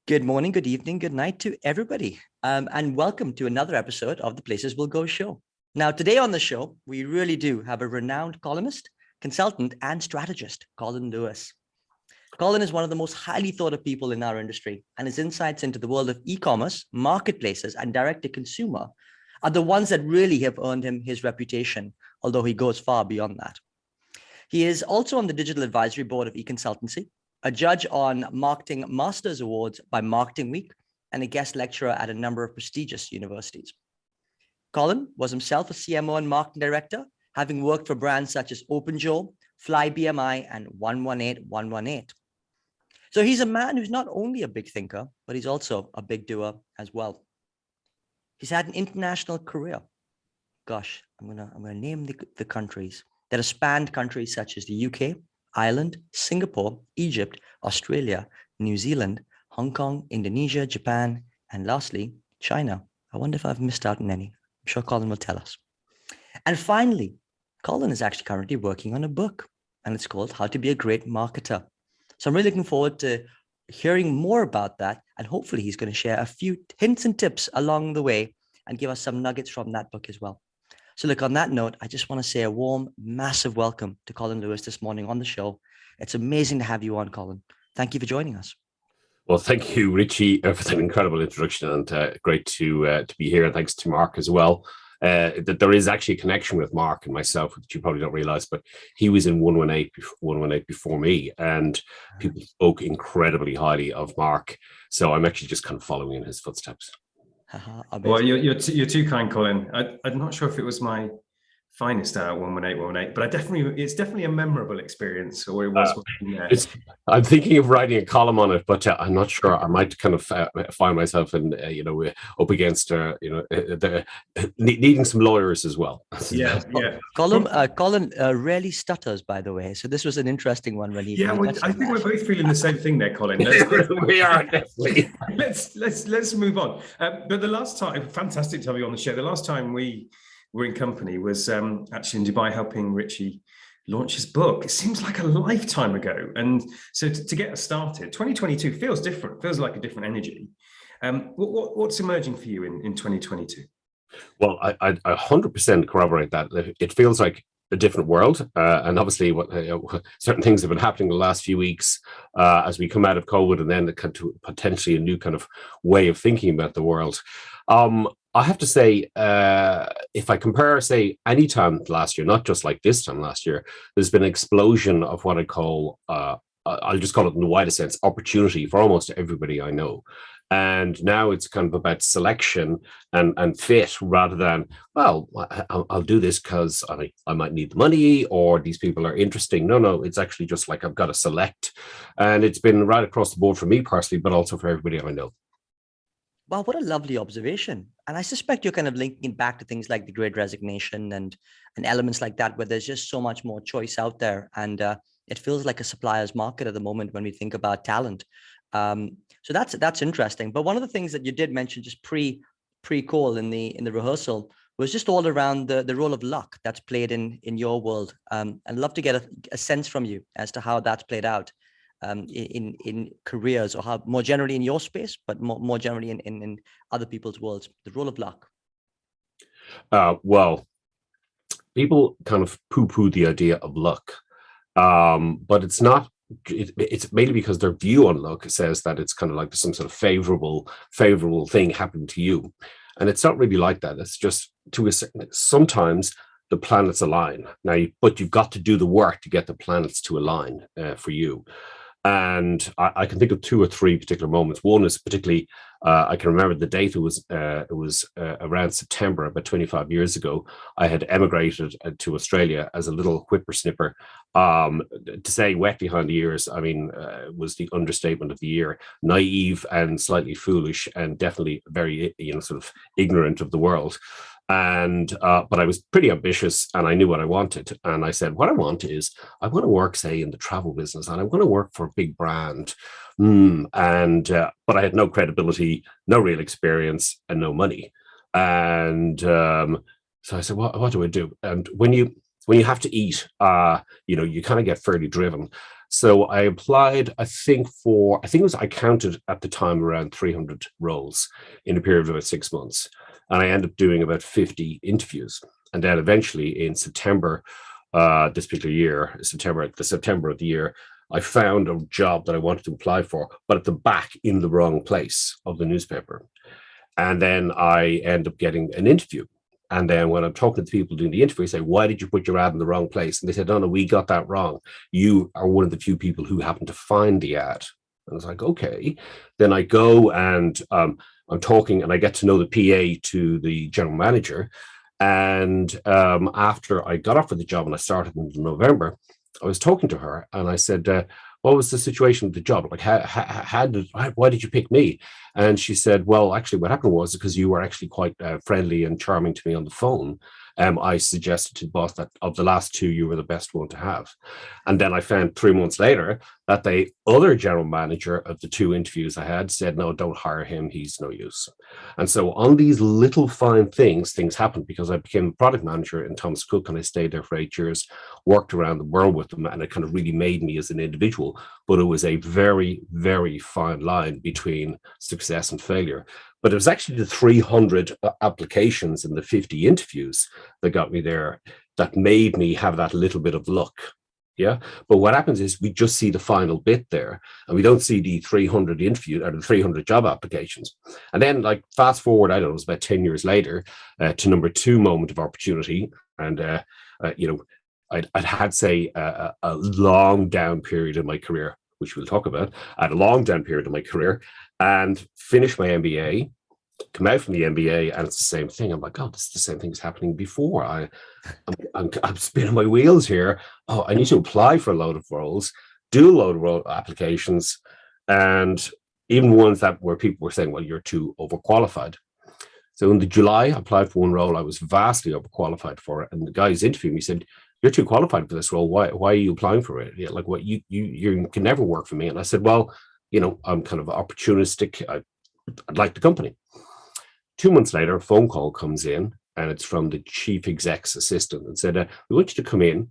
Good morning, good evening, good night to everybody, and welcome to another episode of the Places We'll Go show. Now, today on the show, we really do have a renowned columnist, consultant, and strategist, Colin Lewis. Colin is one of the most highly thought of people in our industry, and his insights into the world of e-commerce, marketplaces, and direct-to-consumer are the ones that really have earned him his reputation, although he goes far beyond that. He is also on the digital advisory board of eConsultancy, a judge on Marketing Masters Awards by Marketing Week, and a guest lecturer at a number of prestigious universities. Colin was himself a CMO and marketing director, having worked for brands such as OpenJoe, FlyBMI, and 118118. So he's a man who's not only a big thinker, but he's also a big doer as well. He's had an international career. Gosh, I'm gonna name the countries that have spanned countries such as the UK, Ireland, Singapore, Egypt, Australia, New Zealand, Hong Kong, Indonesia, Japan, and lastly, China. I wonder if I've missed out on any. I'm sure Colin will tell us. And finally, Colin is actually currently working on a book, and it's called How to Be a Great Marketer. So I'm really looking forward to hearing more about that, and hopefully he's going to share a few hints and tips along the way and give us some nuggets from that book as well. So look, on that note, I just want to say a warm, massive welcome to Colin Lewis this morning on the show. It's amazing to have you on, Colin. Thank you for joining us. Well, thank you, Richie, for that incredible introduction, and great to be here. And thanks to Mark as well. That there is actually a connection with Mark and myself, which you probably don't realize, but he was in 118 before me, and people spoke incredibly highly of Mark. So I'm actually just kind of following in his footsteps. Well, you're too kind, Colin. I'm not sure if it was my finest hour 118, but it's definitely a memorable experience, or it was. I'm thinking of writing a column on it, but I'm not sure. I might kind of find myself in up against needing some lawyers as well. Yeah. Colin rarely stutters, by the way. So this was an interesting one when he. Yeah, I think we're both feeling the same thing there, Colin. We are definitely. Let's move on. But the last time, fantastic to have you on the show. The last time we were in company was actually in Dubai, helping Richie launch his book. It seems like a lifetime ago. And so to get us started, 2022 feels different, feels like a different energy. What's emerging for you in 2022? Well, I 100% corroborate that. It feels like a different world. And obviously certain things have been happening the last few weeks as we come out of COVID, and then to potentially a new kind of way of thinking about the world. I have to say, if I compare, say, any time last year, not just like this time last year, there's been an explosion of what I call, I'll just call it in the widest sense, opportunity for almost everybody I know. And now it's kind of about selection and fit rather than, well, I'll do this because I might need the money or these people are interesting. No, it's actually just like I've got to select. And it's been right across the board for me personally, but also for everybody I know. Wow, what a lovely observation. And I suspect you're kind of linking it back to things like the Great Resignation and elements like that, where there's just so much more choice out there. And it feels like a supplier's market at the moment when we think about talent. So that's interesting. But one of the things that you did mention just pre-call in the rehearsal was just all around the role of luck that's played in your world. I'd love to get a sense from you as to how that's played out in careers, or how more generally in your space, but more generally in other people's worlds, the role of luck. Well, people kind of poo-poo the idea of luck, but it's not. It's mainly because their view on luck says that it's kind of like some sort of favorable thing happening to you, and it's not really like that. It's just sometimes the planets align but you've got to do the work to get the planets to align for you. And I can think of two or three particular moments. One is particularly, I can remember the date. It was around September, about 25 years ago. I had emigrated to Australia as a little whippersnipper. To say wet behind the ears, I mean, was the understatement of the year. Naive and slightly foolish, and definitely very, sort of ignorant of the world. And but I was pretty ambitious, and I knew what I wanted. And I said, what I want is, I want to work, say, in the travel business, and I want to work for a big brand. But I had no credibility, no real experience, and no money. And so I said, what do I do? And when you have to eat, you kind of get fairly driven. So I applied, I think I counted at the time around 300 roles in a period of about 6 months. And I ended up doing about 50 interviews. And then eventually in September, this particular year, September of the year, I found a job that I wanted to apply for, but at the back in the wrong place of the newspaper. And then I end up getting an interview. And then when I'm talking to people doing the interview, I say, why did you put your ad in the wrong place? And they said, no, we got that wrong. You are one of the few people who happened to find the ad. And I was like, okay. Then I go and I'm talking and I get to know the PA to the general manager. And after I got offered the job and I started in November, I was talking to her and I said, what was the situation with the job? Like, why did you pick me? And she said, well, actually, what happened was because you were actually quite friendly and charming to me on the phone. I suggested to the boss that of the last two, you were the best one to have. And then I found 3 months later that the other general manager of the two interviews I had said, no, don't hire him. He's no use. And so on these little fine things happened because I became a product manager in Thomas Cook and I stayed there for 8 years, worked around the world with them, and it kind of really made me as an individual. But it was a very, very fine line between success and failure. But it was actually the 300 applications and the 50 interviews that got me there that made me have that little bit of luck. Yeah. But what happens is we just see the final bit there and we don't see the 300 interviews or the 300 job applications. And then like fast forward, I don't know, it was about 10 years later to number two moment of opportunity. And, I'd had, say, a long down period in my career, which we'll talk about. I had a long down period in my career and finished my MBA, come out from the MBA, and it's the same thing. I'm like, oh, this is the same thing that's happening before. I'm spinning my wheels here. Oh, I need to apply for a load of roles, do a load of role applications, and even ones that where people were saying, well, you're too overqualified. So in the July, I applied for one role I was vastly overqualified for it. And the guys interviewed me said, you're too qualified for this role. Why are you applying for it? Yeah, like what you can never work for me. And I said, well, I'm kind of opportunistic. I'd like the company. 2 months later, a phone call comes in and it's from the chief exec's assistant and said, we want you to come in.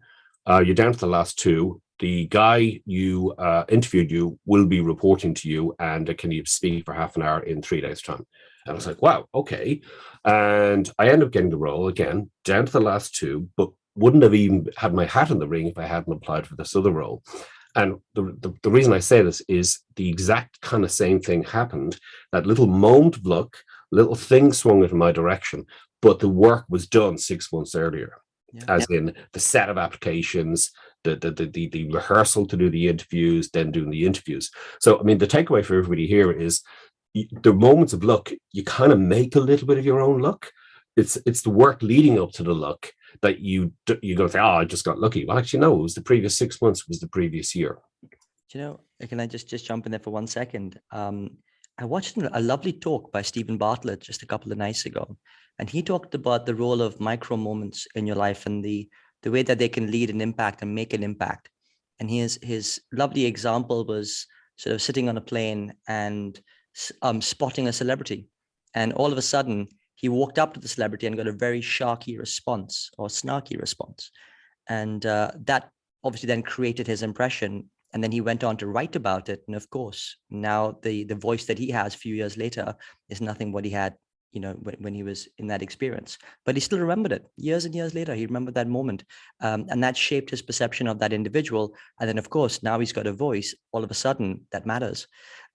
You're down to the last two. The guy you interviewed you will be reporting to you and can you speak for half an hour in 3 days' time? And I was like, wow, okay. And I ended up getting the role again, down to the last two, but wouldn't have even had my hat in the ring if I hadn't applied for this other role. And the reason I say this is the exact kind of same thing happened. That little moment of luck, little thing swung in my direction, but the work was done 6 months earlier, as in the set of applications, the rehearsal to do the interviews, then doing the interviews. So, I mean, the takeaway for everybody here is the moments of luck, you kind of make a little bit of your own luck. It's the work leading up to the luck that you go say, oh, I just got lucky. Well, actually, no, it was the previous 6 months, it was the previous year. Can I just jump in there for 1 second? I watched a lovely talk by Stephen Bartlett just a couple of nights ago, and he talked about the role of micro moments in your life and the way that they can lead an impact and make an impact. And his lovely example was sort of sitting on a plane and spotting a celebrity, and all of a sudden he walked up to the celebrity and got a very snarky response, and that obviously then created his impression. And then he went on to write about it. And of course, now the voice that he has a few years later is nothing what he had, when he was in that experience. But he still remembered it years and years later. He remembered that moment. And that shaped his perception of that individual. And then, of course, now he's got a voice all of a sudden that matters.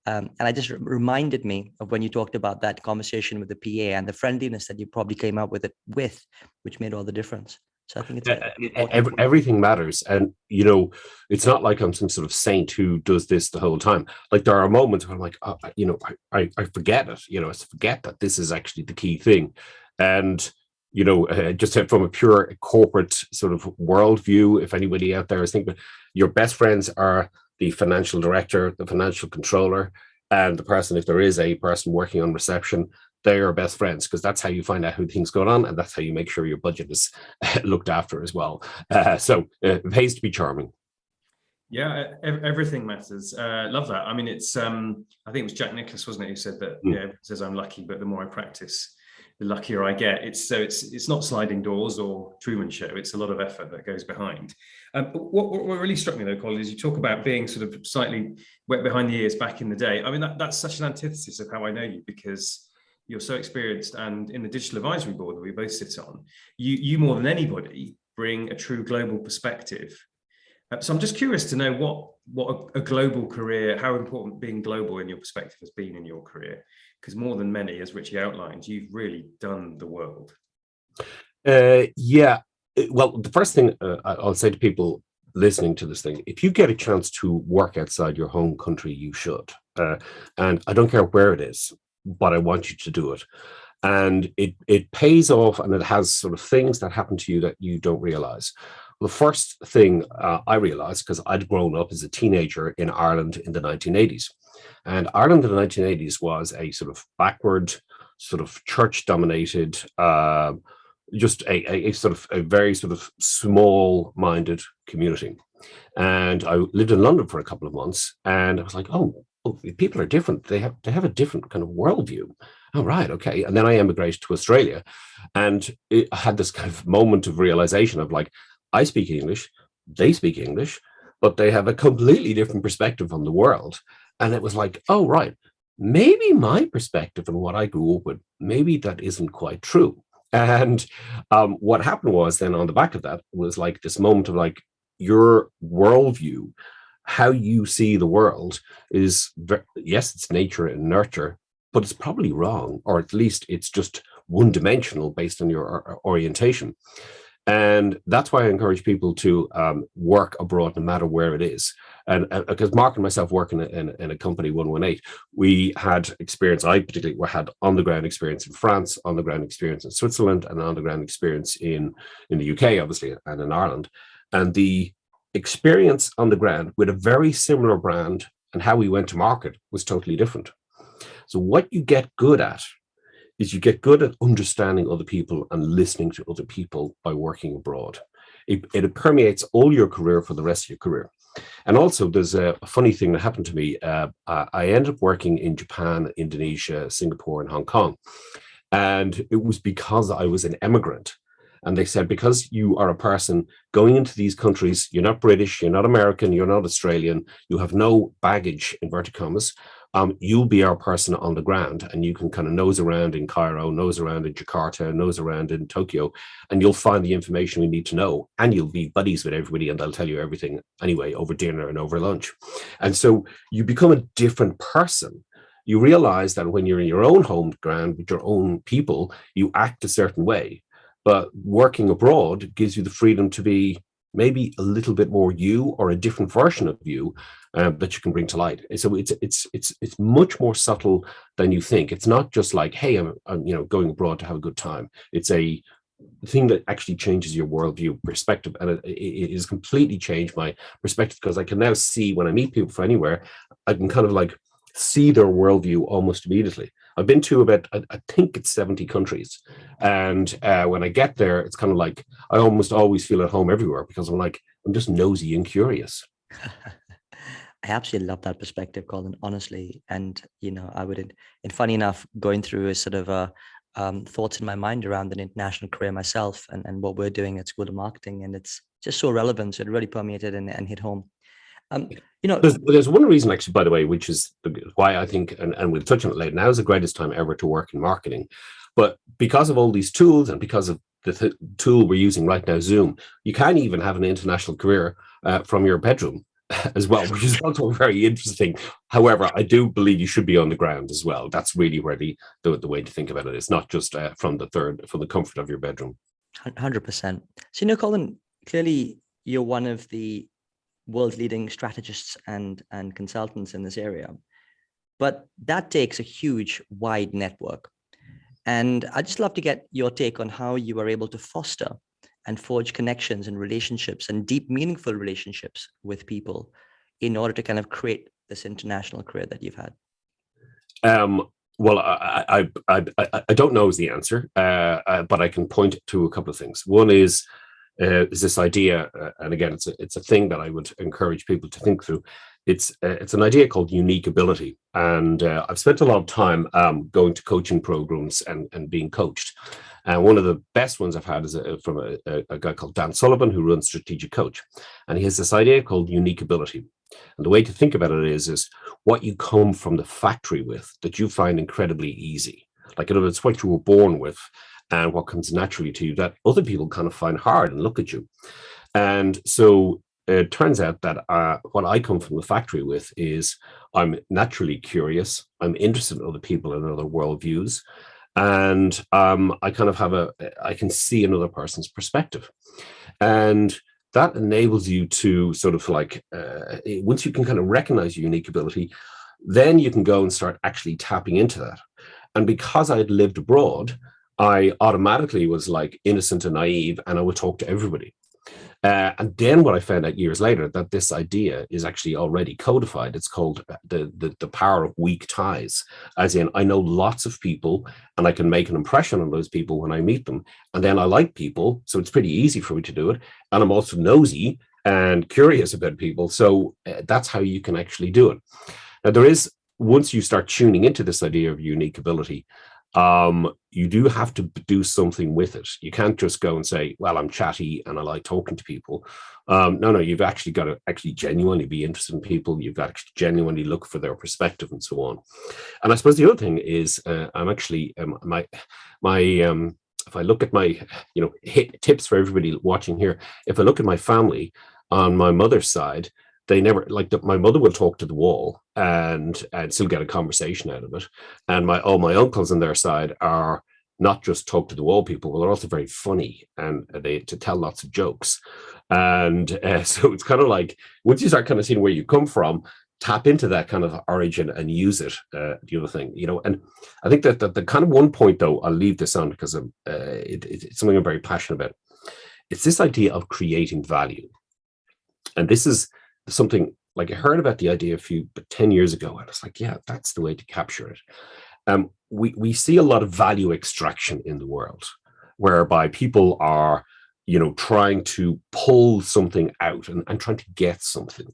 And I just reminded me of when you talked about that conversation with the PA and the friendliness that you probably came up with, which made all the difference. So I think it's everything matters. And, it's not like I'm some sort of saint who does this the whole time. Like there are moments where I'm like, I forget it, I forget that this is actually the key thing. And, just from a pure corporate sort of worldview, if anybody out there is thinking, your best friends are the financial director, the financial controller, and the person, if there is a person working on reception, they are best friends, because that's how you find out who things going on, and that's how you make sure your budget is looked after as well. So it pays to be charming. Yeah, everything matters. Love that. I mean, it's I think it was Jack Nicklaus, wasn't it, who said that? Yeah, says I'm lucky, but the more I practice, the luckier I get. It's not sliding doors or Truman Show. It's a lot of effort that goes behind. What really struck me though, Colin, is you talk about being sort of slightly wet behind the ears back in the day. I mean, that's such an antithesis of how I know you, because you're so experienced, and in the digital advisory board that we both sit on, you more than anybody bring a true global perspective. So I'm just curious to know what a global career, how important being global in your perspective has been in your career, because more than many, as Richie outlined, you've really done the world. Yeah. Well, the first thing I'll say to people listening to this thing, if you get a chance to work outside your home country, you should. And I don't care where it is, but I want you to do it. And it pays off, and it has sort of things that happen to you that you don't realize. The first thing I realized, because I'd grown up as a teenager in Ireland in the 1980s. And Ireland in the 1980s was a sort of backward, sort of church-dominated, just a sort of a very sort of small-minded community. And I lived in London for a couple of months, and I was like, oh, people are different. They have a different kind of worldview. Oh, right, okay. And then I emigrated to Australia, and I had this kind of moment of realization of like, I speak English, they speak English, but they have a completely different perspective on the world. And it was like, oh, right, maybe my perspective and what I grew up with, maybe that isn't quite true. And what happened was then on the back of that was like this moment of like, your worldview, how you see the world is, yes, it's nature and nurture, but it's probably wrong, or at least it's just one dimensional based on your orientation. And that's why I encourage people to work abroad, no matter where it is. And because Mark and myself work in a company, 118, we had experience. I particularly had on the ground experience in France, on the ground experience in Switzerland, and on the ground experience in the UK, obviously, and in Ireland. And the experience on the ground with a very similar brand and how we went to market was totally different. So what you get good at is you get good at understanding other people and listening to other people by working abroad. It permeates all your career for the rest of your career. And also there's a funny thing that happened to me. I ended up working in Japan, Indonesia, Singapore, and Hong Kong. And it was because I was an immigrant. And they said, because you are a person going into these countries, you're not British, you're not American, you're not Australian, you have no baggage, inverted commas, you'll be our person on the ground, and you can kind of nose around in Cairo, nose around in Jakarta, nose around in Tokyo, and you'll find the information we need to know, and you'll be buddies with everybody, and they'll tell you everything anyway over dinner and over lunch. And so you become a different person. You realize that when you're in your own home ground with your own people, you act a certain way. But working abroad gives you the freedom to be maybe a little bit more you, or a different version of you that you can bring to light. So it's much more subtle than you think. It's not just like, hey, I'm going abroad to have a good time. It's a thing that actually changes your worldview perspective, and it has completely changed my perspective, because I can now see, when I meet people from anywhere, I can kind of like see their worldview almost immediately. I've been to about, I think it's 70 countries. And when I get there, it's kind of like, I almost always feel at home everywhere, because I'm just nosy and curious. I absolutely love that perspective, Colin, honestly. And, I would, and funny enough, going through a sort of thoughts in my mind around an international career myself, and what we're doing at School of Marketing. And it's just so relevant. So it really permeated and hit home. There's one reason, actually, by the way, which is why I think, and we'll touch on it later, now is the greatest time ever to work in marketing. But because of all these tools, and because of the tool we're using right now, Zoom, you can even have an international career from your bedroom as well, which is also very interesting. However, I do believe you should be on the ground as well. That's really where the way to think about it. It's not just from the comfort of your bedroom. 100%. So, Colin, clearly you're one of the world leading strategists and consultants in this area, but that takes a huge, wide network. And I'd just love to get your take on how you were able to foster and forge connections and relationships and deep, meaningful relationships with people in order to kind of create this international career that you've had. Well, I don't know is the answer, but I can point to a couple of things. One is, is this idea, and again, it's a thing that I would encourage people to think through. It's an idea called unique ability, and I've spent a lot of time going to coaching programs and being coached. And one of the best ones I've had is from a guy called Dan Sullivan, who runs Strategic Coach, and he has this idea called unique ability. And the way to think about it is what you come from the factory with that you find incredibly easy. Like, in other words, what you were born with and what comes naturally to you that other people kind of find hard and look at you. And so it turns out that what I come from the factory with is I'm naturally curious. I'm interested in other people and other worldviews. And I kind of I can see another person's perspective. And that enables you to sort of like, once you can kind of recognize your unique ability, then you can go and start actually tapping into that. And because I had lived abroad, I automatically was like innocent and naive, and I would talk to everybody. And then what I found out years later, that this idea is actually already codified. It's called the power of weak ties, as in I know lots of people and I can make an impression on those people when I meet them. And then I like people, so it's pretty easy for me to do it. And I'm also nosy and curious about people. So that's how you can actually do it. Now, once you start tuning into this idea of unique ability, you do have to do something with it. You can't just go and say, well, I'm chatty and I like talking to people. No, you've actually got to actually genuinely be interested in people. You've got to genuinely look for their perspective and so on. And I suppose the other thing is I'm actually, if I look at my, tips for everybody watching here, if I look at my family on my mother's side, they never my mother will talk to the wall and still get a conversation out of it. And all my uncles on their side are not just talk to the wall people, but they're also very funny and they to tell lots of jokes. And so it's kind of like, once you start kind of seeing where you come from, tap into that kind of origin and use it. The other thing, and I think that the kind of one point though, I'll leave this on because it's something I'm very passionate about. It's this idea of creating value. And this is something like I heard about the idea 10 years ago, and I was like, yeah, that's the way to capture it. We see a lot of value extraction in the world, whereby people are, trying to pull something out and trying to get something.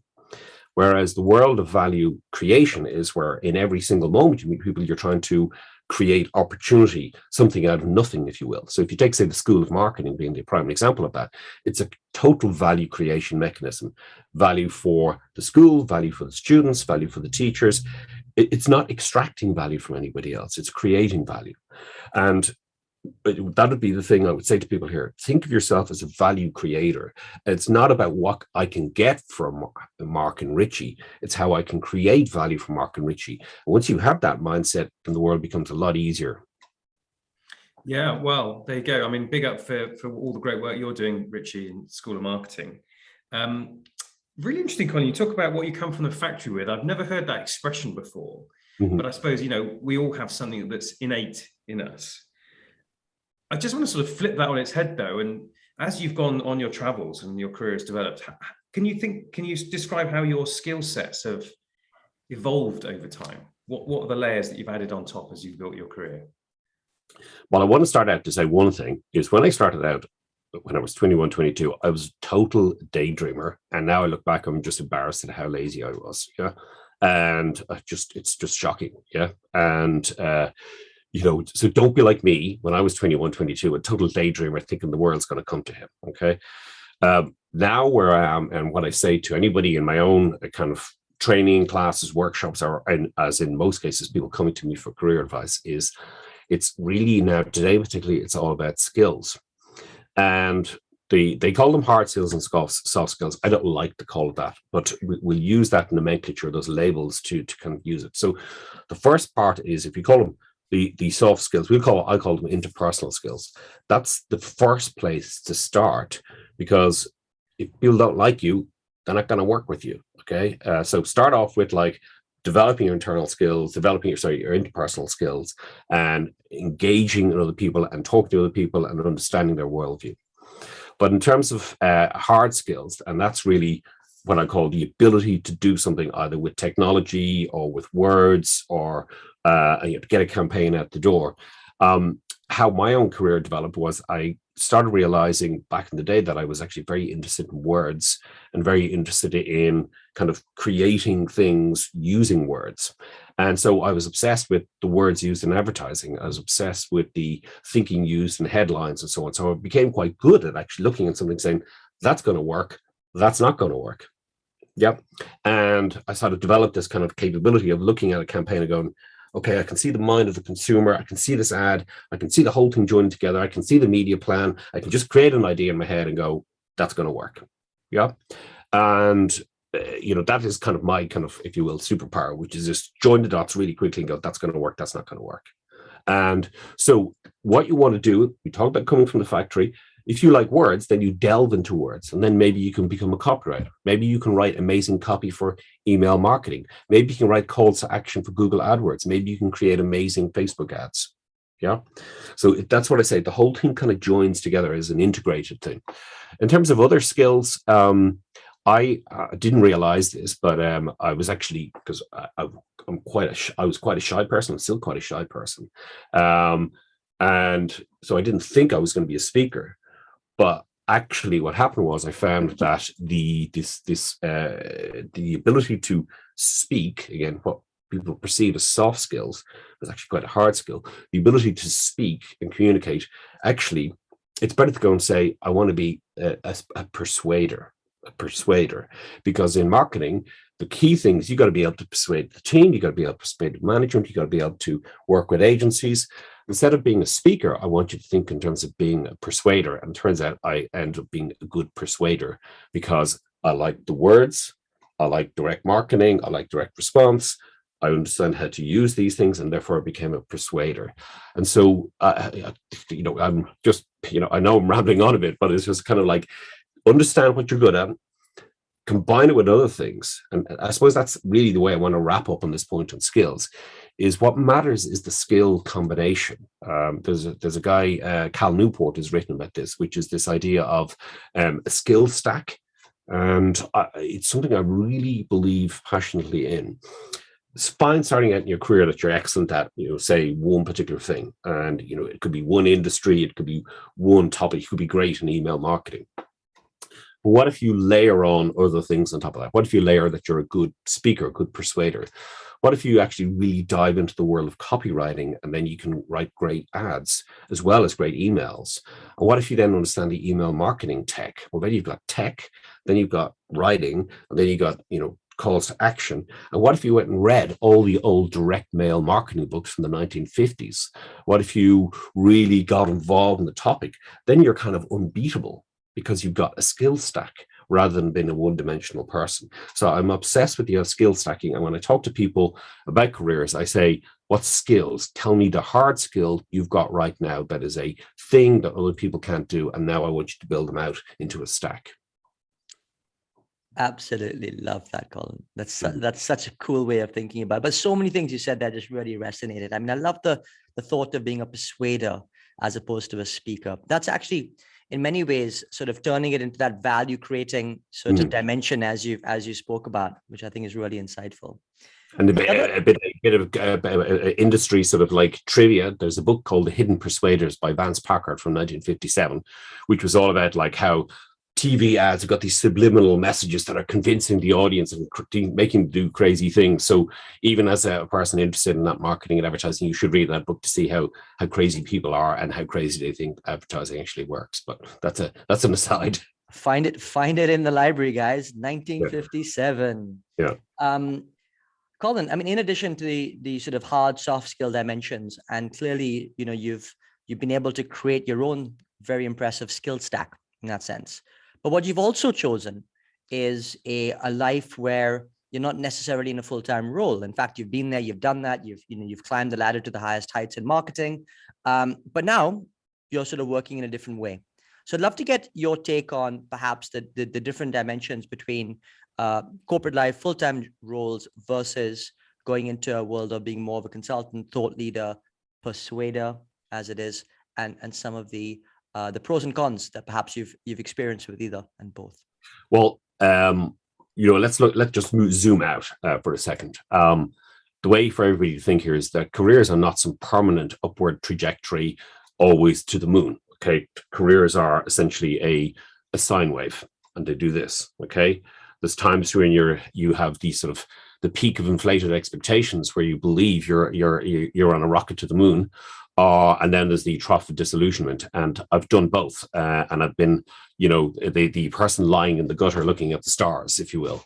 Whereas the world of value creation is where in every single moment you meet people, you're trying to create opportunity, something out of nothing, if you will. So if you take, say, the School of Marketing being the prime example of that, it's a total value creation mechanism. Value for the school, value for the students, value for the teachers. It's not extracting value from anybody else. It's creating value. And that would be the thing I would say to people here. Think of yourself as a value creator. It's not about what I can get from Mark and Richie. It's how I can create value from Mark and Richie. And once you have that mindset, then the world becomes a lot easier. Yeah, well, there you go. I mean, big up for all the great work you're doing, Richie, in School of Marketing. Really interesting, Colin. You talk about what you come from the factory with. I've never heard that expression before, but I suppose, we all have something that's innate in us. I just want to sort of flip that on its head, though. And as you've gone on your travels and your career has developed, can you describe how your skill sets have evolved over time? What are the layers that you've added on top as you've built your career? Well, I want to start out to say one thing is when I started out, when I was 21, 22, I was a total daydreamer. And now I look back, I'm just embarrassed at how lazy I was. Yeah. And it's just shocking. Yeah. And, so don't be like me when I was 21, 22, a total daydreamer thinking the world's going to come to him. Okay. Now where I am and what I say to anybody in my own kind of training classes, workshops, and as in most cases, people coming to me for career advice is it's really now today, particularly, it's all about skills. And they call them hard skills and soft skills. I don't like to call it that, but we'll use that nomenclature, those labels to kind of use it. So the first part is, if you call them the soft skills, I call them interpersonal skills. That's the first place to start, because if people don't like you, they're not going to work with you. Okay. So start off with like developing your internal skills, your interpersonal skills, and engaging in other people and talking to other people and understanding their worldview. But in terms of hard skills, and that's really what I call the ability to do something either with technology or with words or to get a campaign out the door. How my own career developed was I started realizing back in the day that I was actually very interested in words and very interested in kind of creating things using words. And so I was obsessed with the words used in advertising. I was obsessed with the thinking used in headlines and so on. So I became quite good at actually looking at something saying, that's going to work, that's not going to work. Yep. And I sort of developed this kind of capability of looking at a campaign and going, okay, I can see the mind of the consumer. I can see this ad. I can see the whole thing joined together. I can see the media plan. I can just create an idea in my head and go, that's going to work. Yeah. And, that is kind of my kind of, if you will, superpower, which is just join the dots really quickly and go, that's going to work. That's not going to work. And so what you want to do, we talked about coming from the factory. If you like words, then you delve into words, and then maybe you can become a copywriter. Maybe you can write amazing copy for email marketing. Maybe you can write calls to action for Google AdWords. Maybe you can create amazing Facebook ads. Yeah. So that's what I say. The whole thing kind of joins together as an integrated thing. In terms of other skills, I didn't realize this, but I was actually, because I was quite a shy person. I'm still quite a shy person. And so I didn't think I was going to be a speaker. But actually, what happened was I found that the ability to speak, again, what people perceive as soft skills, is actually quite a hard skill. The ability to speak and communicate, actually, it's better to go and say, I want to be a persuader, because in marketing, the key thing is you got to be able to persuade the team, you got to be able to persuade the management, you got to be able to work with agencies. Instead of being a speaker, I want you to think in terms of being a persuader. And it turns out I end up being a good persuader because I like the words, I like direct marketing, I like direct response, I understand how to use these things, and therefore I became a persuader. And so, I'm just, I know I'm rambling on a bit, but it's just kind of like, understand what you're good at, combine it with other things. And I suppose that's really the way I want to wrap up on this point on skills, is what matters is the skill combination. There's a guy, Cal Newport, has written about this, which is this idea of a skill stack. And it's something I really believe passionately in. It's fine starting out in your career that you're excellent at, say one particular thing. And, it could be one industry, it could be one topic, you could be great in email marketing. But what if you layer on other things on top of that? What if you layer that you're a good speaker, a good persuader? What if you actually really dive into the world of copywriting, and then you can write great ads as well as great emails? And what if you then understand the email marketing tech? Well, then you've got tech, then you've got writing, and then you got, calls to action. And what if you went and read all the old direct mail marketing books from the 1950s? What if you really got involved in the topic? Then you're kind of unbeatable, because you've got a skill stack rather than being a one-dimensional person. So I'm obsessed with the skill stacking. And when I talk to people about careers, I say, what skills? Tell me the hard skill you've got right now that is a thing that other people can't do. And now I want you to build them out into a stack. Absolutely love that, Colin. That's such a cool way of thinking about it. But so many things you said that just really resonated. I mean, I love the thought of being a persuader as opposed to a speaker. That's actually, in many ways, sort of turning it into that value creating sort of dimension as you spoke about, which I think is really insightful. And a bit of industry sort of like trivia. There's a book called The Hidden Persuaders by Vance Packard from 1957, which was all about like how TV ads have got these subliminal messages that are convincing the audience and making them do crazy things. So even as a person interested in that marketing and advertising, you should read that book to see how crazy people are and how crazy they think advertising actually works. But that's an aside. Find it in the library, guys. 1957. Yeah. Colin, I mean, in addition to the sort of hard, soft skill dimensions, and clearly, you've been able to create your own very impressive skill stack in that sense. But what you've also chosen is a life where you're not necessarily in a full-time role. In fact, you've been there, you've done that, you've climbed the ladder to the highest heights in marketing. But now you're sort of working in a different way. So I'd love to get your take on perhaps the different dimensions between corporate life, full-time roles versus going into a world of being more of a consultant, thought leader, persuader, as it is, and some of the pros and cons that perhaps you've experienced with either and both. Well, let's just zoom out for a second. The way for everybody to think here is that careers are not some permanent upward trajectory always to the moon. okay, careers are essentially a sine wave, and they do this. Okay, there's times when you have these sort of the peak of inflated expectations where you believe you're on a rocket to the moon, and then there's the trough of disillusionment. And I've done both, and I've been, the person lying in the gutter looking at the stars, if you will.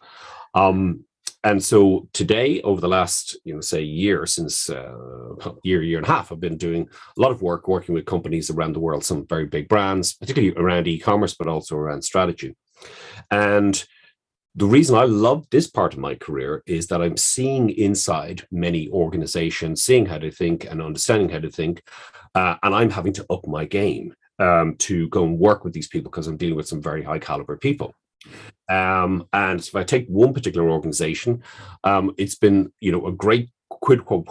And so today, over the last, say year, since year and a half, I've been doing a lot of work working with companies around the world, some very big brands, particularly around e-commerce, but also around strategy. And the reason I love this part of my career is that I'm seeing inside many organizations, seeing how they think and understanding how to think, and I'm having to up my game to go and work with these people because I'm dealing with some very high caliber people. And if I take one particular organization, it's been, a great quid pro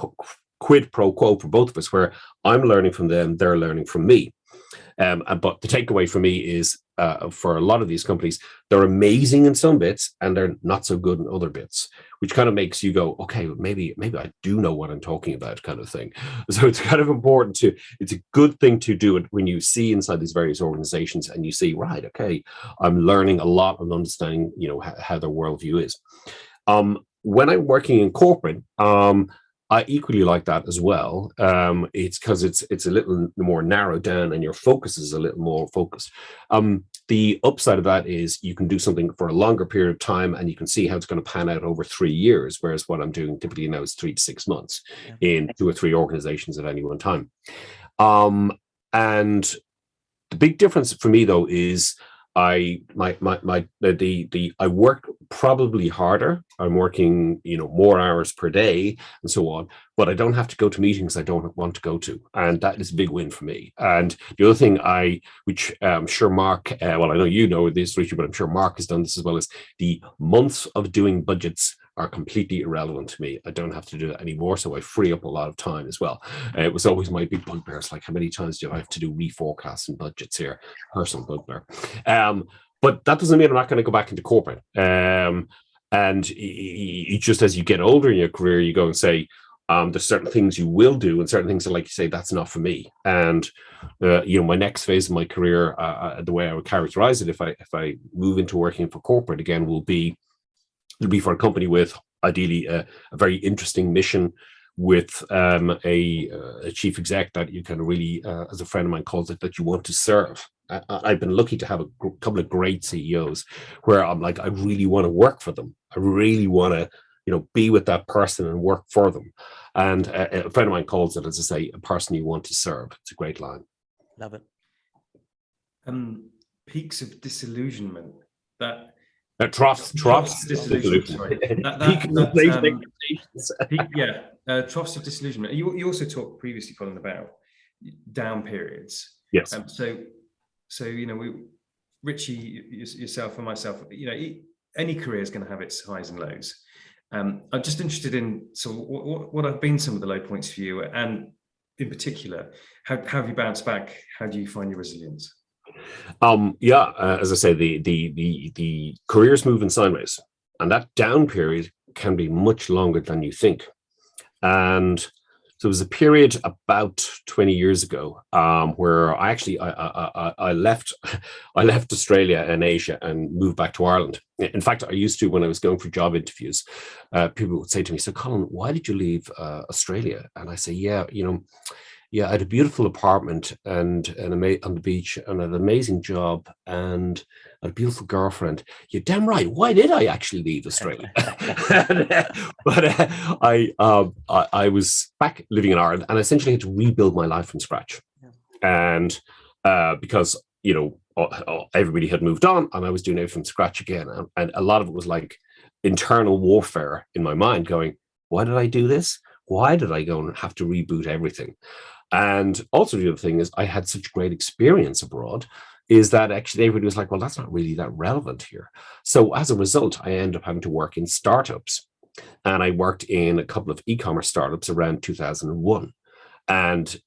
quo for both of us, where I'm learning from them, they're learning from me. But the takeaway for me is, for a lot of these companies, they're amazing in some bits and they're not so good in other bits, which kind of makes you go, okay, maybe I do know what I'm talking about, kind of thing. So it's kind of important it's a good thing to do it when you see inside these various organizations and you see, right, okay, I'm learning a lot and understanding, how their worldview is. When I'm working in corporate, I equally like that as well. It's because it's a little more narrowed down and your focus is a little more focused. The upside of that is you can do something for a longer period of time and you can see how it's going to pan out over 3 years, whereas what I'm doing typically now is 3 to 6 months in 2 or 3 organizations at any one time. And the big difference for me, though, is I work probably harder. I'm working, more hours per day and so on, but I don't have to go to meetings I don't want to go to. And that is a big win for me. And the other thing which I'm sure Mark, well, I know you know this, Richard, but I'm sure Mark has done this as well, is the months of doing budgets are completely irrelevant to me. I don't have to do that anymore, so I free up a lot of time as well. It was always my big bugbear. It's like, how many times do I have to do reforecasts and budgets here? Personal bugbear. But that doesn't mean I'm not going to go back into corporate. And just as you get older in your career, you go and say, there's certain things you will do and certain things that, like you say, that's not for me. And my next phase of my career, the way I would characterize it, if I move into working for corporate again, it'll be for a company with ideally a very interesting mission, with a chief exec that you can really, as a friend of mine calls it, that you want to serve. I've been lucky to have a couple of great CEOs where I'm like, I really want to work for them. I really want to, be with that person and work for them. And a friend of mine calls it, as I say, a person you want to serve. It's a great line. Love it. Peaks of disillusionment. Troughs disillusionment. Sorry. Troughs of disillusionment. You also talked previously, Colin, about down periods. Yes. So Richie, yourself, and myself, any career is going to have its highs and lows. I'm just interested in what have been some of the low points for you, and in particular, how have you bounced back? How do you find your resilience? As I say, the careers move in sideways, and that down period can be much longer than you think. And so there was a period about 20 years ago where I left Australia and Asia and moved back to Ireland. In fact, I used to, when I was going for job interviews, people would say to me, "So Colin, why did you leave Australia?" And I say, I had a beautiful apartment and on the beach and an amazing job and a beautiful girlfriend. You're damn right. Why did I actually leave Australia? But I was back living in Ireland and I essentially had to rebuild my life from scratch. And because, everybody had moved on and I was doing it from scratch again. And a lot of it was like internal warfare in my mind going, why did I do this? Why did I go and have to reboot everything? And also the other thing is I had such great experience abroad is that actually everybody was like, well, that's not really that relevant here. So as a result, I ended up having to work in startups. And I worked in a couple of e-commerce startups around 2001. And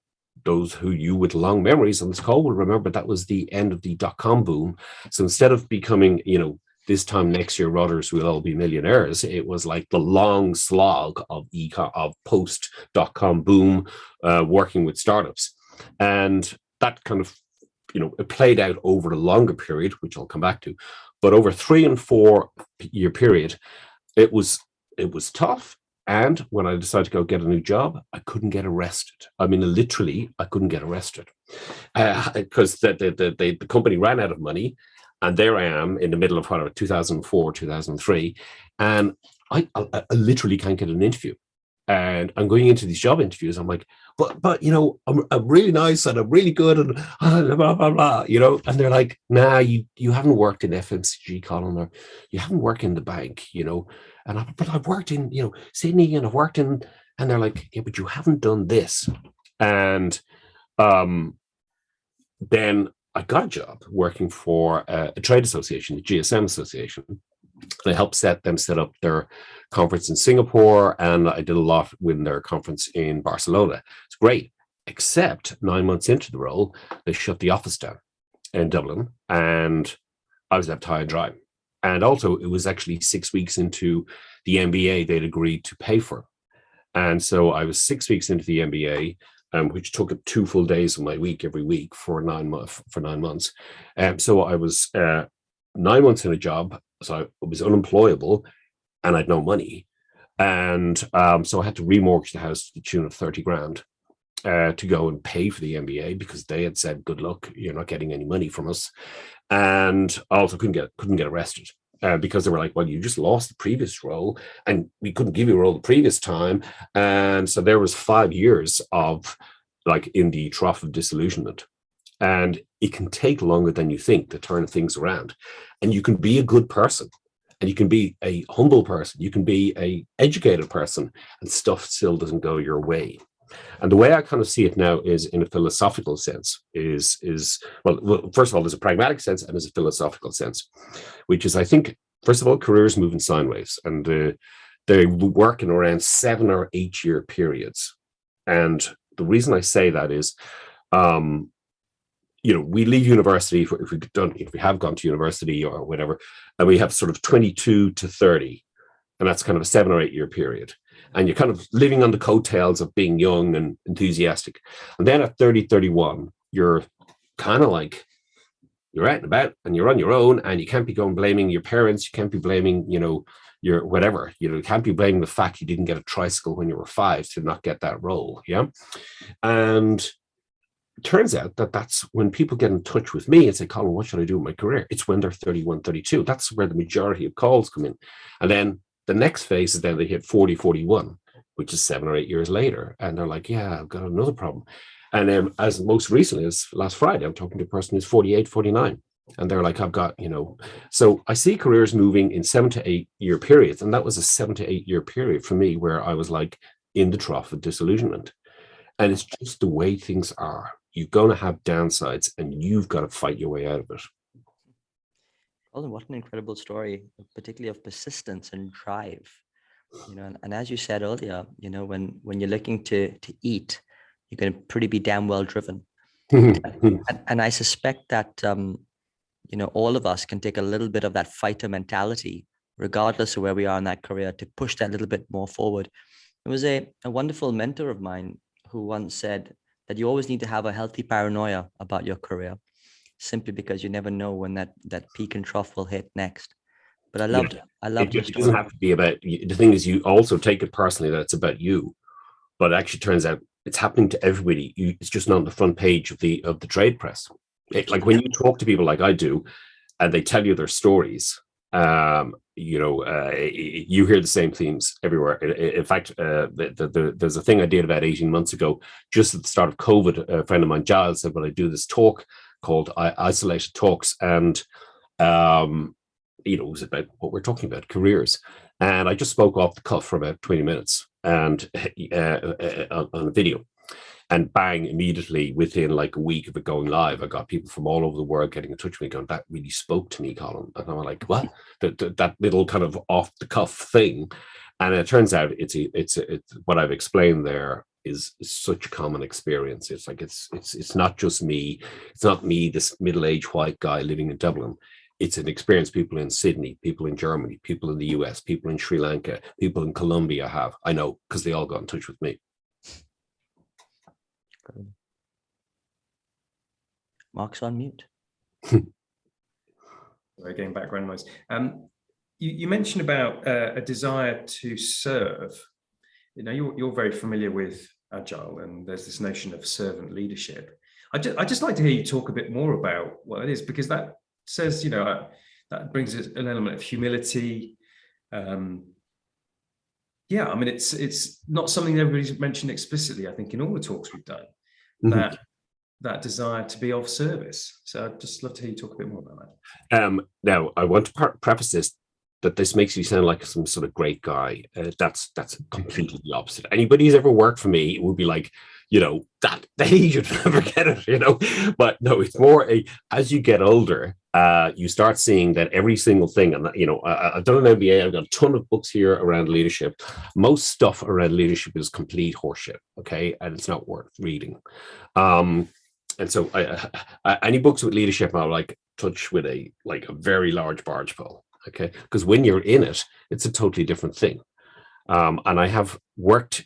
those who you with long memories on this call will remember that was the end of the dot-com boom. So instead of becoming, this time next year, Rudders will all be millionaires. It was like the long slog of post.com boom, working with startups. And that kind of it played out over a longer period, which I'll come back to, but over 3 and 4 year period, it was tough. And when I decided to go get a new job, I couldn't get arrested. I mean, literally, I couldn't get arrested because the company ran out of money. And there I am in the middle of 2004, 2003. And I literally can't get an interview. And I'm going into these job interviews. I'm like, but I'm really nice and I'm really good and blah, blah, blah, and they're like, nah, you haven't worked in FMCG, Colin, or you haven't worked in the bank, but I've worked in, Sydney, and I've worked in, and they're like, yeah, but you haven't done this. And then I got a job working for a trade association, the GSM Association. I helped them set up their conference in Singapore, and I did a lot with their conference in Barcelona. It's great, except 9 months into the role, they shut the office down in Dublin, and I was left high and dry. And also, it was actually 6 weeks into the MBA they'd agreed to pay for. And so I was 6 weeks into the MBA, which took up 2 full days of my week every week for 9 months. So I was 9 months in a job, so I was unemployable, and I had no money. And so I had to remortgage the house to the tune of 30 grand to go and pay for the MBA, because they had said, good luck, you're not getting any money from us. And I also couldn't get arrested. Because they were like, well, you just lost the previous role and we couldn't give you a role the previous time. And so there was 5 years of in the trough of disillusionment. And it can take longer than you think to turn things around. And you can be a good person, and you can be a humble person, you can be a educated person, and stuff still doesn't go your way. And the way I kind of see it now is in a philosophical sense, well, first of all, there's a pragmatic sense and there's a philosophical sense, which is, I think, first of all, careers moving sideways, and they work in around 7 or 8 year periods. And the reason I say that is, we leave university, if we have gone to university or whatever, and we have sort of 22 to 30, and that's kind of a 7 or 8 year period. And you're kind of living on the coattails of being young and enthusiastic. And then at 30, 31, you're kind of like, you're out and about and you're on your own, and you can't be going blaming your parents. You can't be blaming, your whatever, you can't be blaming the fact you didn't get a tricycle when you were 5 to not get that role. Yeah. And it turns out that that's when people get in touch with me and say, Colin, what should I do with my career? It's when they're 31, 32. That's where the majority of calls come in. And then the next phase is then they hit 40, 41, which is 7 or 8 years later. And they're like, yeah, I've got another problem. And then as most recently as last Friday, I'm talking to a person who's 48, 49. And they're like, I've got, so I see careers moving in 7 to 8 year periods. And that was a 7 to 8 year period for me where I was like in the trough of disillusionment. And it's just the way things are. You're going to have downsides, and you've got to fight your way out of it. Colin, what an incredible story, particularly of persistence and drive. And as you said earlier, when you're looking to eat, you're going to pretty be damn well driven. and I suspect that all of us can take a little bit of that fighter mentality, regardless of where we are in that career, to push that little bit more forward. There was a wonderful mentor of mine who once said that you always need to have a healthy paranoia about your career, simply because you never know when that peak and trough will hit next. But I loved it doesn't have to be about you. The thing is, you also take it personally that it's about you, but it actually turns out it's happening to everybody. It's just not on the front page of the trade press. Like when you talk to people like I do, and they tell you their stories, you hear the same themes everywhere. In fact, there's a thing I did about 18 months ago, just at the start of COVID. A friend of mine, Giles, said, well, I do this talk called Isolated Talks, and it was about what we're talking about, careers. And I just spoke off the cuff for about 20 minutes and on a video. And bang, immediately within like a week of it going live, I got people from all over the world getting in touch with me going, that really spoke to me, Colin. And I'm like, what? That little kind of off the cuff thing. And it turns out it's what I've explained there is such a common experience. It's like, it's not just me. It's not me, this middle-aged white guy living in Dublin. It's an experience people in Sydney, people in Germany, people in the US, people in Sri Lanka, people in Colombia have. I know, because they all got in touch with me. Mark's on mute. Again, background noise. You mentioned about a desire to serve. You're very familiar with Agile, and there's this notion of servant leadership. I just like to hear you talk a bit more about what it is, because that says, that brings an element of humility. It's not something everybody's mentioned explicitly, I think, in all the talks we've done, that desire to be of service. So I'd just love to hear you talk a bit more about that. Now, I want to preface this, that this makes you sound like some sort of great guy. That's completely the opposite. Anybody who's ever worked for me would be like, that they should never get it, But no, it's more as you get older, you start seeing that every single thing, and I've done an MBA, I've got a ton of books here around leadership. Most stuff around leadership is complete horseshit, okay, and it's not worth reading. And so any books with leadership, I like touch with a very large barge pole. Okay, because when you're in it, it's a totally different thing. And I have worked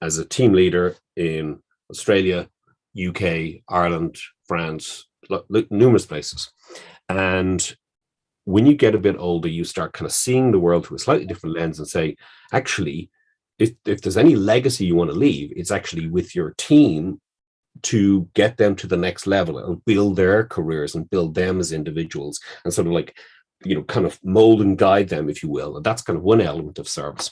as a team leader in Australia, UK, Ireland, France, numerous places. And when you get a bit older, you start kind of seeing the world through a slightly different lens and say, actually, if there's any legacy you want to leave, it's actually with your team to get them to the next level and build their careers and build them as individuals and sort of kind of mold and guide them, if you will. And that's kind of one element of service.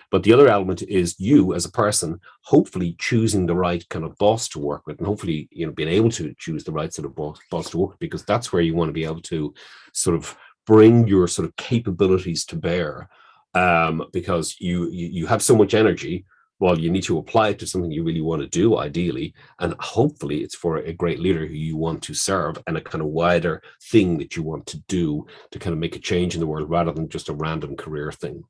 But the other element is you as a person, hopefully choosing the right kind of boss to work with, and hopefully, being able to choose the right sort of boss to work with, because that's where you want to be able to sort of bring your sort of capabilities to bear, because you have so much energy. Well, you need to apply it to something you really want to do, ideally, and hopefully it's for a great leader who you want to serve, and a kind of wider thing that you want to do to kind of make a change in the world, rather than just a random career thing.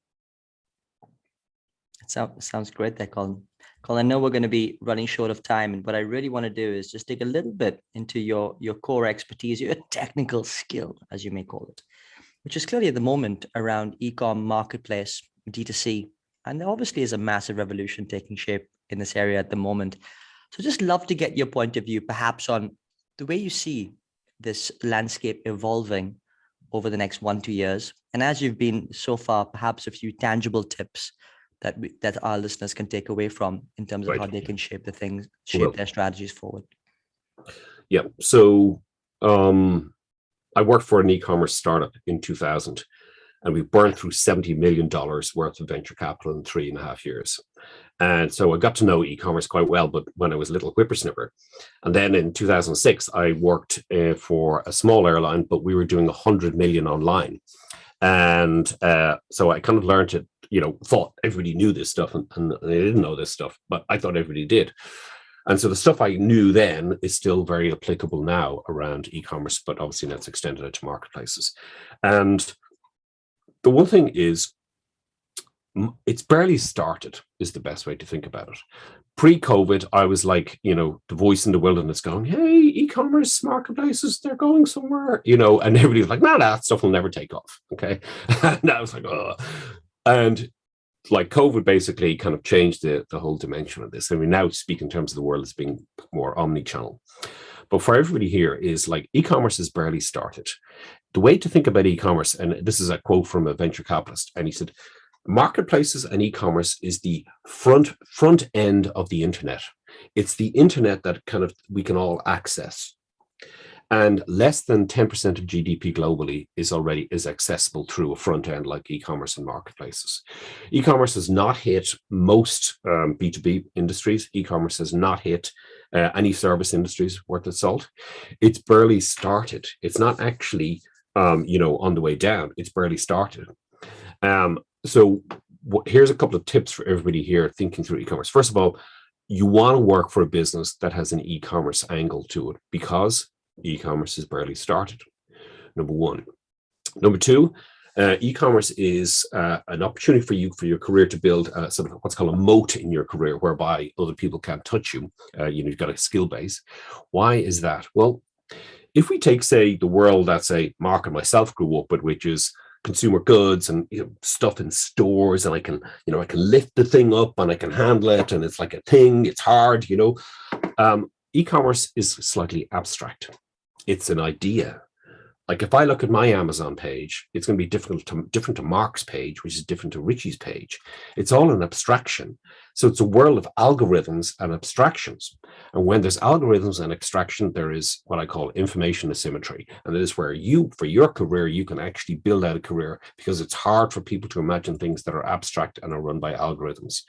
It sounds great there, Colin. Colin, I know we're going to be running short of time, and what I really want to do is just dig a little bit into your core expertise, your technical skill, as you may call it, which is clearly at the moment around e-com, marketplace, D2C. And there obviously is a massive revolution taking shape in this area at the moment. So just love to get your point of view, perhaps on the way you see this landscape evolving over the next 1-2 years. And as you've been so far, perhaps a few tangible tips that our listeners can take away from in terms of how they can shape their strategies forward. Yeah. So I worked for an e-commerce startup in 2000. And we burned through $70 million worth of venture capital in 3.5 years. And so I got to know e-commerce quite well, but when I was a little whippersnipper. And then in 2006, I worked for a small airline, but we were doing 100 million online. And so I kind of learned to, thought everybody knew this stuff, and they didn't know this stuff, but I thought everybody did. And so the stuff I knew then is still very applicable now around e-commerce, but obviously that's extended to marketplaces. And the one thing is, it's barely started, is the best way to think about it. Pre-COVID, I was like, the voice in the wilderness going, hey, e-commerce marketplaces, they're going somewhere, and everybody was like, nah, that stuff will never take off. Okay. And I was like, oh. And like COVID basically kind of changed the whole dimension of this. And we now speak in terms of the world as being more omni-channel. But for everybody here is like, e-commerce has barely started. The way to think about e-commerce, and this is a quote from a venture capitalist, and he said, marketplaces and e-commerce is the front end of the internet. It's the internet that kind of we can all access. And less than 10% of GDP globally is accessible through a front end like e-commerce and marketplaces. E-commerce has not hit most B2B industries. E-commerce has not hit any service industries worth its salt. It's barely started. It's not actually on the way down. It's barely started. So here's a couple of tips for everybody here thinking through e-commerce. First of all, you want to work for a business that has an e-commerce angle to it, because e-commerce is barely started. Number one. Number two, e-commerce is an opportunity for your career to build sort of what's called a moat in your career, whereby other people can't touch you. You've got a skill base. Why is that? Well, if we take, say, the world that, say, Mark and myself grew up with, which is consumer goods and stuff in stores, and I can lift the thing up and I can handle it, and it's like a thing, it's hard, e-commerce is slightly abstract. It's an idea. Like if I look at my Amazon page, it's going to be different to Mark's page, which is different to Richie's page. It's all an abstraction. So it's a world of algorithms and abstractions. And when there's algorithms and abstraction, there is what I call information asymmetry. And that is where you, for your career, you can actually build out a career, because it's hard for people to imagine things that are abstract and are run by algorithms.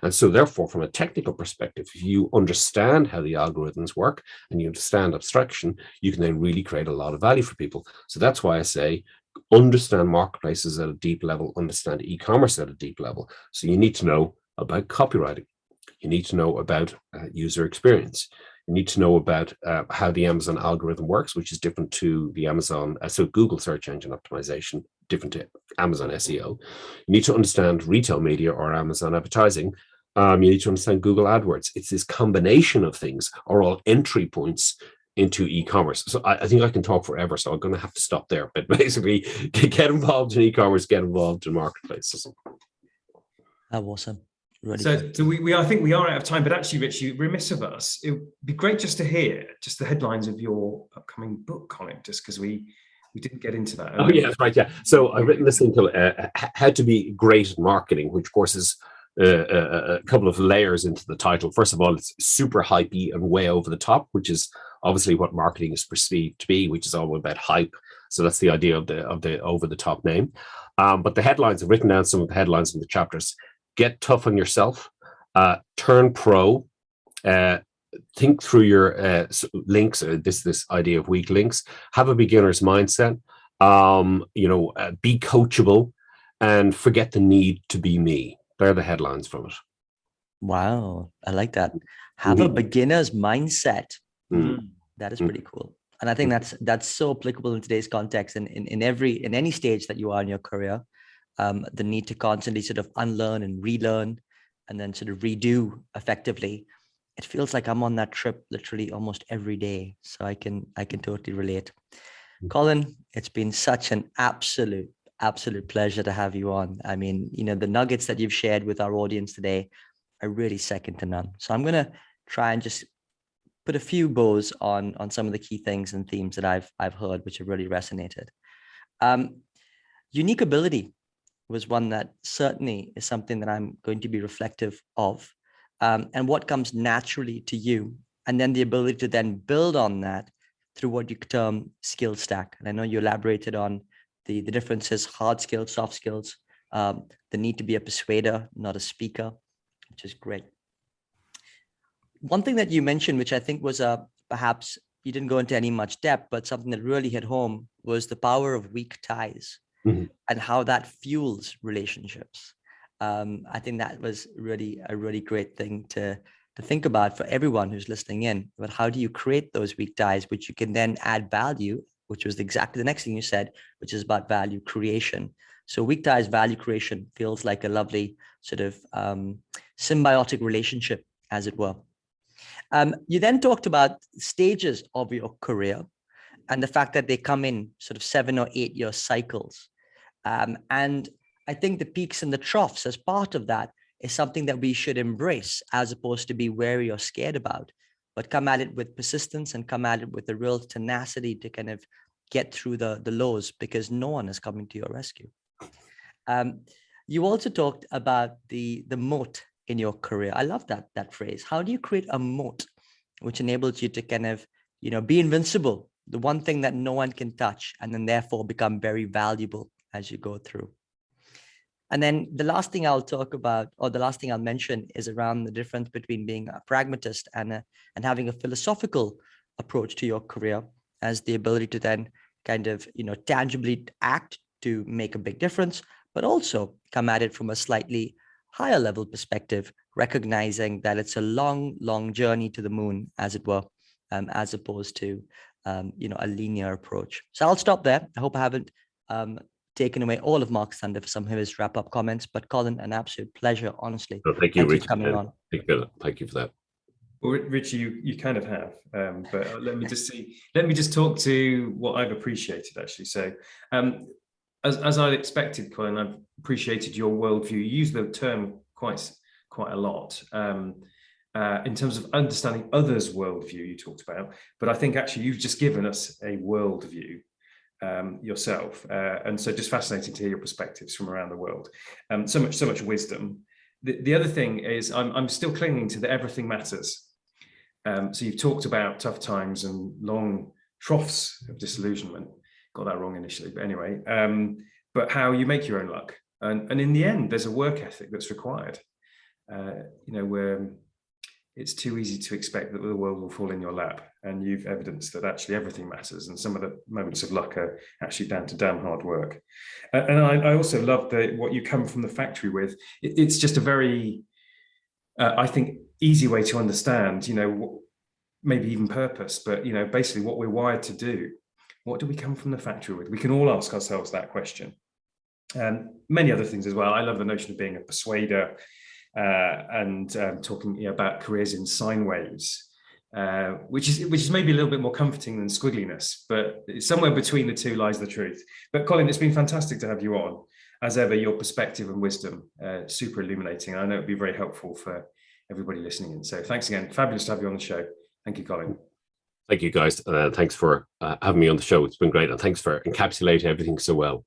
And so therefore, from a technical perspective, if you understand how the algorithms work and you understand abstraction, you can then really create a lot of value for people. So that's why I say understand marketplaces at a deep level, understand e-commerce at a deep level. So you need to know about copywriting. You need to know about user experience. You need to know about how the Amazon algorithm works, which is different to the Amazon, so Google search engine optimization, different to Amazon SEO. You need to understand retail media or Amazon advertising. You need to understand Google AdWords. It's this combination of things are all entry points into e-commerce. So I think I can talk forever, so I'm going to have to stop there. But basically, get involved in e-commerce, get involved in marketplaces. Awesome. Really so I think we are out of time, but actually, Richie, remiss of us, it would be great just to hear just the headlines of your upcoming book, Colin, just because we didn't get into that. Oh, yeah, that's right. Yeah. So I've written this thing called How to Be Great at Marketing, which, of course, is a couple of layers into the title. First of all, it's super hypey and way over the top, which is obviously what marketing is perceived to be, which is all about hype. So that's the idea of the over the top name. But the headlines, I've written down some of the headlines in the chapters. Get tough on yourself. Turn pro. Think through your links. This idea of weak links. Have a beginner's mindset. Be coachable, and forget the need to be me. They're the headlines from it. Wow, I like that. Have a beginner's mindset. That is pretty cool. And I think that's so applicable in today's context, and in any stage that you are in your career. The need to constantly sort of unlearn and relearn and then sort of redo effectively. It feels like I'm on that trip literally almost every day. So I can totally relate. Colin, it's been such an absolute pleasure to have you on. I mean, the nuggets that you've shared with our audience today are really second to none. So I'm going to try and just put a few bows on some of the key things and themes that I've heard, which have really resonated. Unique ability was one that certainly is something that I'm going to be reflective of, and what comes naturally to you, and then the ability to then build on that through what you term skill stack. And I know you elaborated on the differences, hard skills, soft skills, the need to be a persuader, not a speaker, which is great. One thing that you mentioned, which I think was perhaps you didn't go into any much depth, but something that really hit home, was the power of weak ties. And how that fuels relationships. I think that was really a really great thing to think about for everyone who's listening in. But how do you create those weak ties, which you can then add value, which was exactly the next thing you said, which is about value creation. So weak ties, value creation feels like a lovely sort of symbiotic relationship, as it were. You then talked about stages of your career and the fact that they come in sort of 7 or 8 year cycles. And I think the peaks and the troughs as part of that is something that we should embrace, as opposed to be wary or scared about, but come at it with persistence and come at it with a real tenacity to kind of get through the lows, because no one is coming to your rescue. You also talked about the moat in your career. I love that phrase. How do you create a moat which enables you to kind of, be invincible, the one thing that no one can touch, and then therefore become very valuable as you go through? And then the last thing I'll talk about, or the last thing I'll mention, is around the difference between being a pragmatist and having a philosophical approach to your career, as the ability to then kind of, tangibly act to make a big difference, but also come at it from a slightly higher level perspective, recognizing that it's a long journey to the moon, as it were, as opposed to, a linear approach. So I'll stop there. I hope I haven't taken away all of Mark's thunder for some of his wrap-up comments. But Colin, an absolute pleasure, honestly. No, thank you, Richie, for coming on. Thank you for that. Well, Richie, you kind of have, but let me just talk to what I've appreciated, actually. So, as I'd expected, Colin, I've appreciated your worldview. You use the term quite a lot, in terms of understanding others' worldview you talked about, but I think actually you've just given us a worldview yourself. And so just fascinating to hear your perspectives from around the world. So much wisdom. The other thing is I'm still clinging to the everything matters. So you've talked about tough times and long troughs of disillusionment. Got that wrong initially, but anyway, but how you make your own luck. And in the end, there's a work ethic that's required. Where it's too easy to expect that the world will fall in your lap, and you've evidenced that actually everything matters, and some of the moments of luck are actually down to damn hard work. And I also love what you come from the factory with. It's just a very, I think, easy way to understand, maybe even purpose, but basically what we're wired to do. What do we come from the factory with? We can all ask ourselves that question. And many other things as well. I love the notion of being a persuader, and talking about careers in sine waves, which is maybe a little bit more comforting than squiggliness, but somewhere between the two lies the truth. But Colin, it's been fantastic to have you on. As ever, your perspective and wisdom, super illuminating. I know it'd be very helpful for everybody listening in. So thanks again. Fabulous to have you on the show. Thank you, Colin. Thank you, guys. Thanks for having me on the show. It's been great. And thanks for encapsulating everything so well.